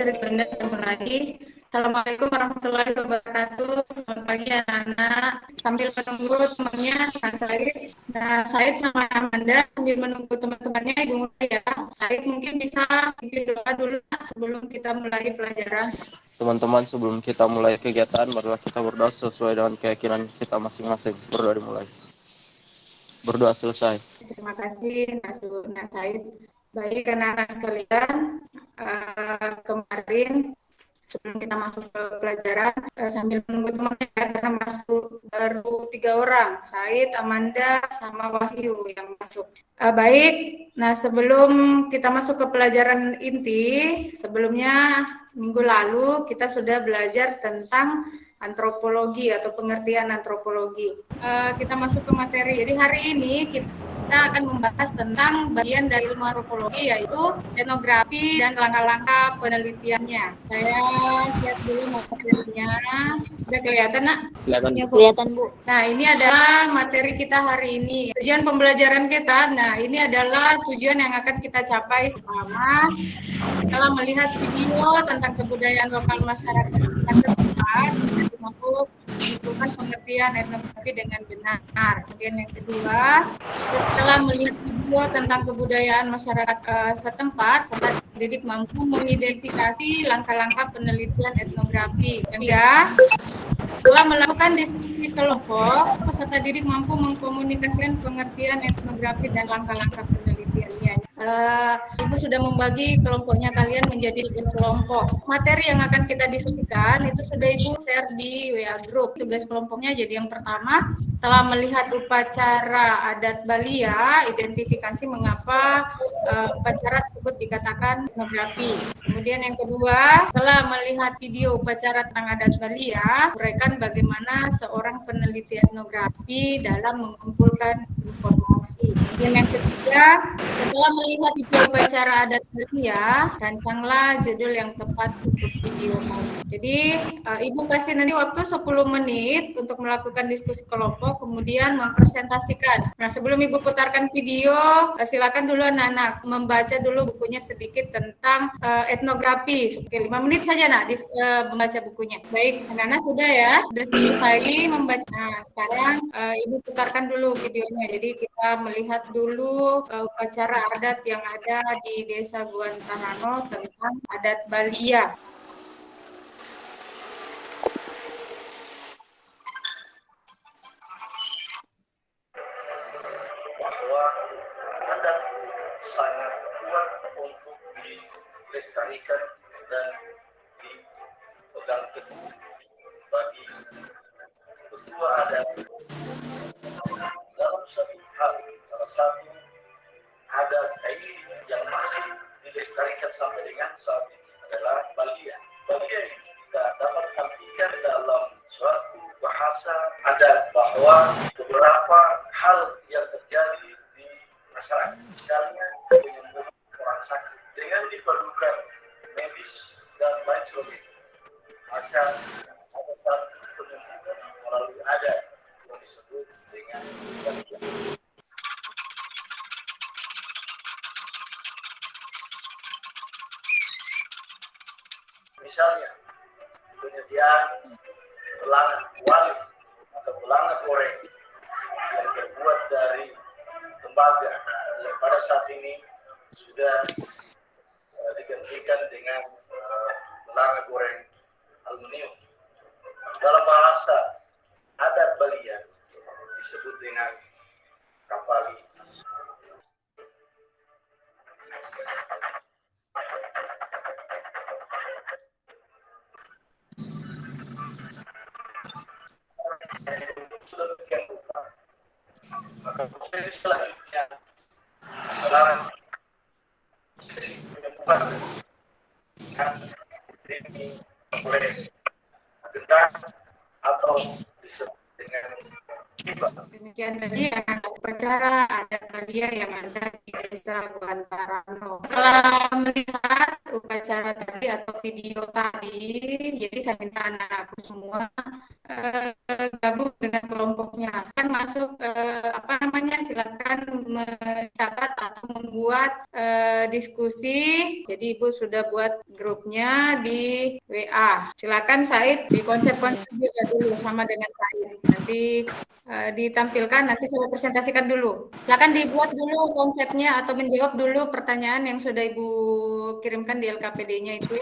dari Bunda lagi. Assalamualaikum warahmatullahi wabarakatuh. Selamat pagi anak-anak. Sambil menunggu temannya, Said sama Amanda sambil menunggu teman-temannya Ibu mulai ya. Said mungkin bisa doa dulu sebelum kita mulai pelajaran. Teman-teman, sebelum kita mulai kegiatan, marilah kita berdoa sesuai dengan keyakinan kita masing-masing. Berdoa dimulai. Berdoa selesai. Terima kasih Mas Said. Baik anak-anak sekalian, kemarin sebelum kita masuk ke pelajaran, sambil menunggu temannya karena masuk baru 3 orang, Said, Amanda, sama Wahyu yang masuk. Baik, nah sebelum kita masuk ke pelajaran inti, sebelumnya minggu lalu kita sudah belajar tentang antropologi atau pengertian antropologi. Kita masuk ke materi. Jadi hari ini kita akan membahas tentang bagian dari ilmu antropologi, yaitu etnografi dan langkah-langkah penelitiannya. Saya share dulu materinya. Sudah kelihatan, Nak? Kelihatan, ya, kelihatan, Bu. Nah, ini adalah materi kita hari ini. Tujuan pembelajaran kita, ini adalah tujuan yang akan kita capai selama setelah melihat video tentang kebudayaan lokal masyarakat setempat, jadi mampu menentukan pengertian etnografi dengan benar. Kemudian yang kedua, setelah melihat video tentang kebudayaan masyarakat setempat, peserta didik mampu mengidentifikasi langkah-langkah penelitian etnografi. Yang setelah melakukan diskusi kelompok, peserta didik mampu mengkomunikasikan pengertian etnografi dan langkah-langkah penelitiannya. Ibu sudah membagi kelompoknya kalian menjadi 3 kelompok. Materi yang akan kita diskusikan itu sudah Ibu share di WA Group. Tugas kelompoknya jadi yang pertama, telah melihat upacara adat Balia, identifikasi mengapa upacara tersebut dikatakan etnografi. Kemudian yang kedua, telah melihat video upacara tentang adat Balia, uraikan bagaimana seorang peneliti etnografi dalam mengumpulkan informasi. Dan yang ketiga, setelah melihat video upacara adat Balia, rancanglah judul yang tepat untuk video. Jadi, Ibu kasih nanti waktu 10 menit untuk melakukan diskusi kelompok, kemudian mempresentasikan. Nah, sebelum Ibu putarkan video, silakan dulu anak-anak membaca dulu bukunya sedikit tentang etnografi. Oke, 5 menit saja membaca bukunya. Baik, anak-anak sudah ya? Sudah selesai membaca. Nah, sekarang Ibu putarkan dulu videonya. Jadi kita melihat dulu upacara adat yang ada di Desa Guantarano tentang adat Balia. Bahwa adat sangat kuat untuk dilestarikan dan dipegang teguh bagi ketua adat dalam satu hal. Salah satu adat ini yang masih dilestarikan sampai dengan saat ini adalah Balia. Balia ini kita dapat artikan dalam suatu bahasa adat bahwa beberapa hal yang terjadi di masyarakat, misalnya penyembuhan orang sakit dengan dipadukan medis dan lain sebagainya, maka ada satu penyembuhan melalui adat yang disebut dengan Balia. Misalnya penyediaan belanga wali atau belanga goreng yang terbuat dari tembaga yang pada saat ini sudah digantikan dengan belanga goreng aluminium. Dalam bahasa adat Balia disebut dengan kapali. Sudah demikian rupa, maka proses selanjutnya adalah sesi penyembuhan yang diberi oleh gendang atau disebut dengan kipas. Demikian tadi upacara adat Balia yang ada di Desa Guantarano. Setelah melihat upacara tadi atau video tadi, jadi saya minta anak-anakku semua gabung dengan kelompoknya. Kan masuk silakan mencatat atau membuat diskusi. Jadi Ibu sudah buat grupnya di WA. Silakan Said di konsep-konsep juga dulu sama dengan Said. Nanti ditampilkan, nanti coba presentasikan dulu. Silakan dibuat dulu konsepnya atau menjawab dulu pertanyaan yang sudah Ibu kirimkan di LKPD-nya itu.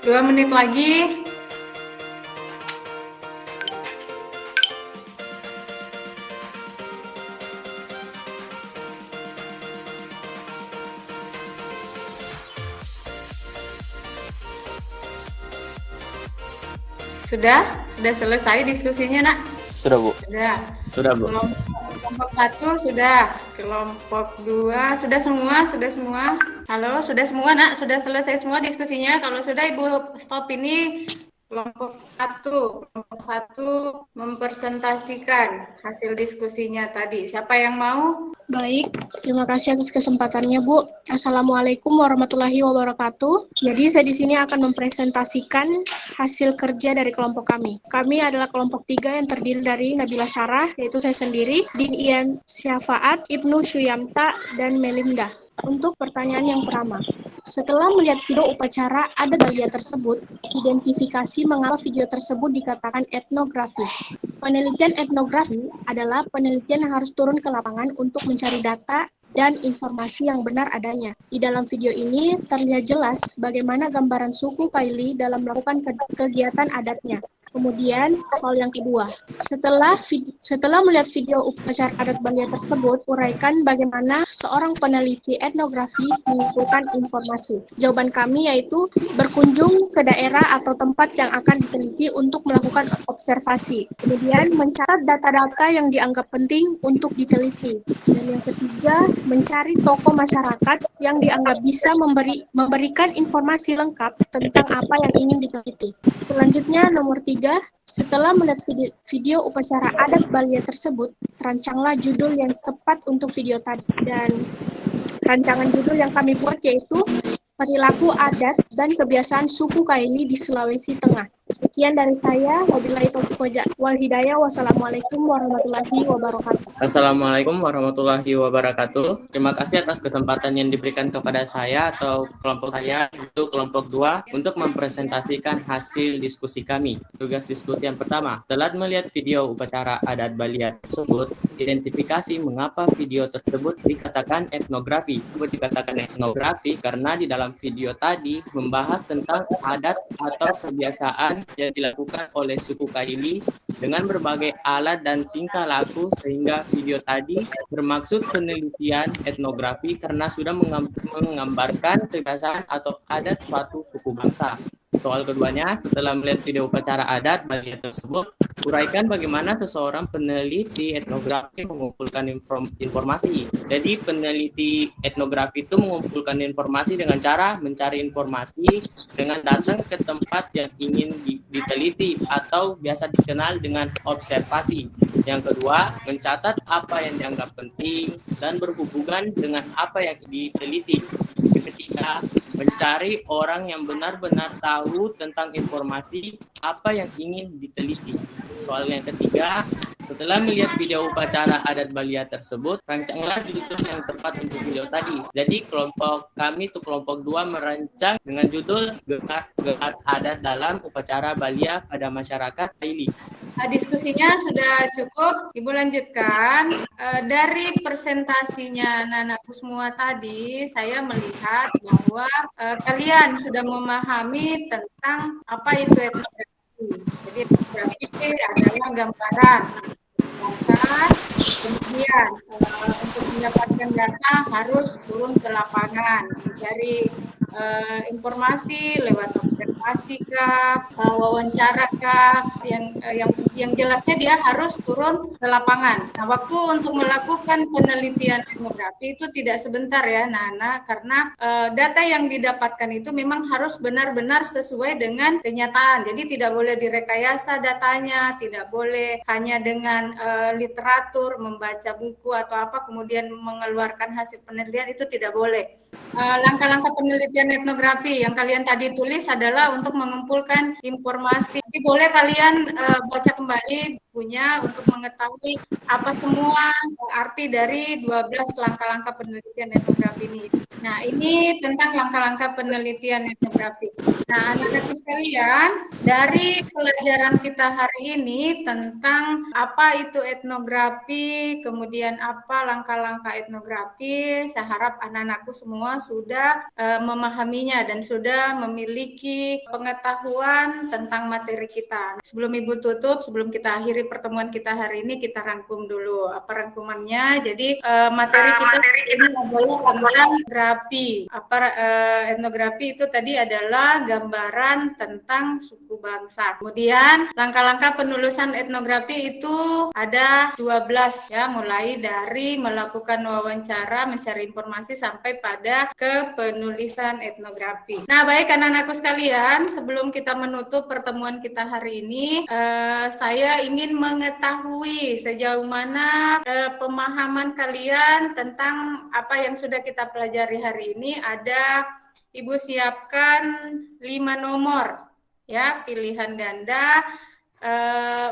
Dua menit lagi. Sudah selesai diskusinya, Nak? Sudah, Bu. Sudah, Bu. Kelompok 1 sudah, kelompok 2 sudah semua. Halo, sudah semua, Nak? Sudah selesai semua diskusinya? Kalau sudah, Ibu stop ini. Kelompok 1 mempresentasikan hasil diskusinya tadi. Siapa yang mau? Baik, terima kasih atas kesempatannya, Bu. Assalamualaikum warahmatullahi wabarakatuh. Jadi saya di sini akan mempresentasikan hasil kerja dari kelompok kami. Kami adalah kelompok 3 yang terdiri dari Nabila Sarah, yaitu saya sendiri, Din Ian Syafaat, Ibnu Syuyamta, dan Melinda. Untuk pertanyaan yang pertama, setelah melihat video upacara adat Balia tersebut, identifikasi mengapa video tersebut dikatakan etnografi. Penelitian etnografi adalah penelitian yang harus turun ke lapangan untuk mencari data dan informasi yang benar adanya. Di dalam video ini terlihat jelas bagaimana gambaran suku Kaili dalam melakukan kegiatan adatnya. Kemudian soal yang kedua, setelah melihat video upacara adat Balia tersebut, uraikan bagaimana seorang peneliti etnografi mengumpulkan informasi. Jawaban kami yaitu berkunjung ke daerah atau tempat yang akan diteliti untuk melakukan observasi. Kemudian mencatat data-data yang dianggap penting untuk diteliti. Dan yang ketiga, mencari tokoh masyarakat yang dianggap bisa memberikan informasi lengkap tentang apa yang ingin diteliti. Selanjutnya nomor 3, setelah melihat video upacara adat Balia tersebut, rancanglah judul yang tepat untuk video tadi. Dan rancangan judul yang kami buat yaitu perilaku adat dan kebiasaan suku Kaili di Sulawesi Tengah. Sekian dari saya. Wabillahi taufiq wal hidayah. Wassalamualaikum warahmatullahi wabarakatuh. Assalamualaikum warahmatullahi wabarakatuh. Terima kasih atas kesempatan yang diberikan kepada saya atau kelompok saya, itu kelompok 2, untuk mempresentasikan hasil diskusi kami. Tugas diskusi yang pertama, setelah melihat video upacara adat Balia tersebut, identifikasi mengapa video tersebut dikatakan etnografi. Dikatakan etnografi karena di dalam video tadi membahas tentang adat atau kebiasaan yang dilakukan oleh suku Kaili dengan berbagai alat dan tingkah laku, sehingga video tadi bermaksud penelitian etnografi karena sudah menggambarkan kebiasaan atau adat suatu suku bangsa. Soal keduanya, setelah melihat video upacara adat Balia tersebut, uraikan bagaimana seseorang peneliti etnografi mengumpulkan informasi. Jadi peneliti etnografi itu mengumpulkan informasi dengan cara mencari informasi dengan datang ke tempat yang ingin diteliti atau biasa dikenal dengan observasi. Yang kedua, mencatat apa yang dianggap penting dan berhubungan dengan apa yang diteliti. Yang ketiga, mencari orang yang benar-benar tahu tentang informasi apa yang ingin diteliti. Soal yang ketiga, setelah melihat video upacara adat Balia tersebut, rancanglah judul yang tepat untuk video tadi. Jadi kelompok kami itu kelompok 2 merancang dengan judul Gelar Adat dalam Upacara Balia pada Masyarakat Kaili. Diskusinya sudah cukup, Ibu lanjutkan. Dari presentasinya anak-anakku semua tadi, saya melihat bahwa kalian sudah memahami tentang apa itu etnografi. Jadi etnografi adalah gambaran bangsa, kemudian untuk mendapatkan data harus turun ke lapangan, mencari informasi lewat observasi kah, wawancara kah, yang jelasnya dia harus turun ke lapangan. Nah, waktu untuk melakukan penelitian etnografi itu tidak sebentar ya, Nana, karena data yang didapatkan itu memang harus benar-benar sesuai dengan kenyataan. Jadi tidak boleh direkayasa datanya, tidak boleh hanya dengan literatur, membaca buku atau apa kemudian mengeluarkan hasil penelitian, itu tidak boleh. Langkah-langkah penelitian etnografi yang kalian tadi tulis adalah untuk mengumpulkan informasi. Jadi boleh kalian baca kembali bukunya untuk mengetahui apa semua arti dari 12 langkah-langkah penelitian etnografi ini. Nah, ini tentang langkah-langkah penelitian etnografi. Nah, anak-anak sekalian, dari pelajaran kita hari ini tentang apa itu etnografi, kemudian apa langkah-langkah etnografi, saya harap anak-anakku semua sudah memahaminya dan sudah memiliki pengetahuan tentang materi kita. Sebelum Ibu tutup, sebelum kita akhiri pertemuan kita hari ini, kita rangkum dulu apa rangkumannya. Jadi materi kita ini adalah tentang etnografi. Etnografi itu tadi adalah gambaran tentang suku bangsa. Kemudian langkah-langkah penulisan etnografi itu ada 12 ya, mulai dari melakukan wawancara, mencari informasi sampai pada ke penulisan etnografi. Nah, baik anak-anakku sekalian, sebelum kita menutup pertemuan kita hari ini, saya ingin mengetahui sejauh mana pemahaman kalian tentang apa yang sudah kita pelajari hari ini. Ada Ibu siapkan 5 nomor ya, pilihan ganda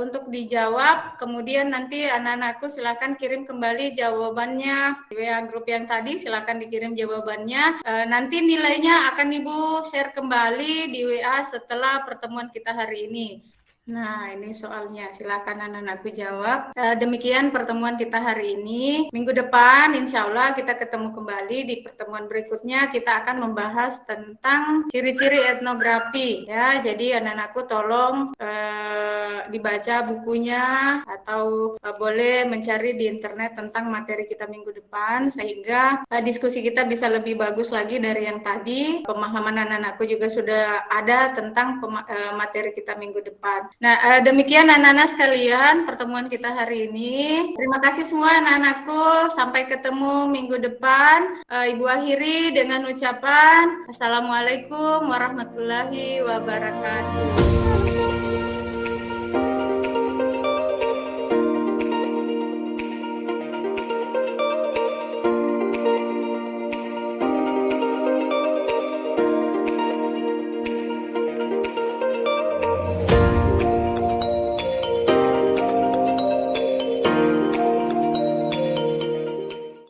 untuk dijawab. Kemudian nanti anak-anakku silakan kirim kembali jawabannya di WA grup yang tadi, silakan dikirim jawabannya. Nanti nilainya akan Ibu share kembali di WA setelah pertemuan kita hari ini. Nah, ini soalnya, silakan anak-anakku jawab. Demikian pertemuan kita hari ini. Minggu depan, insya Allah kita ketemu kembali di pertemuan berikutnya. Kita akan membahas tentang ciri-ciri etnografi. Ya, jadi anak-anakku tolong dibaca bukunya atau boleh mencari di internet tentang materi kita minggu depan, sehingga diskusi kita bisa lebih bagus lagi dari yang tadi. Pemahaman anak-anakku juga sudah ada tentang materi kita minggu depan. Nah, demikian anak-anak sekalian pertemuan kita hari ini. Terima kasih semua anak-anakku. Sampai ketemu minggu depan. Ibu akhiri dengan ucapan Assalamualaikum warahmatullahi wabarakatuh.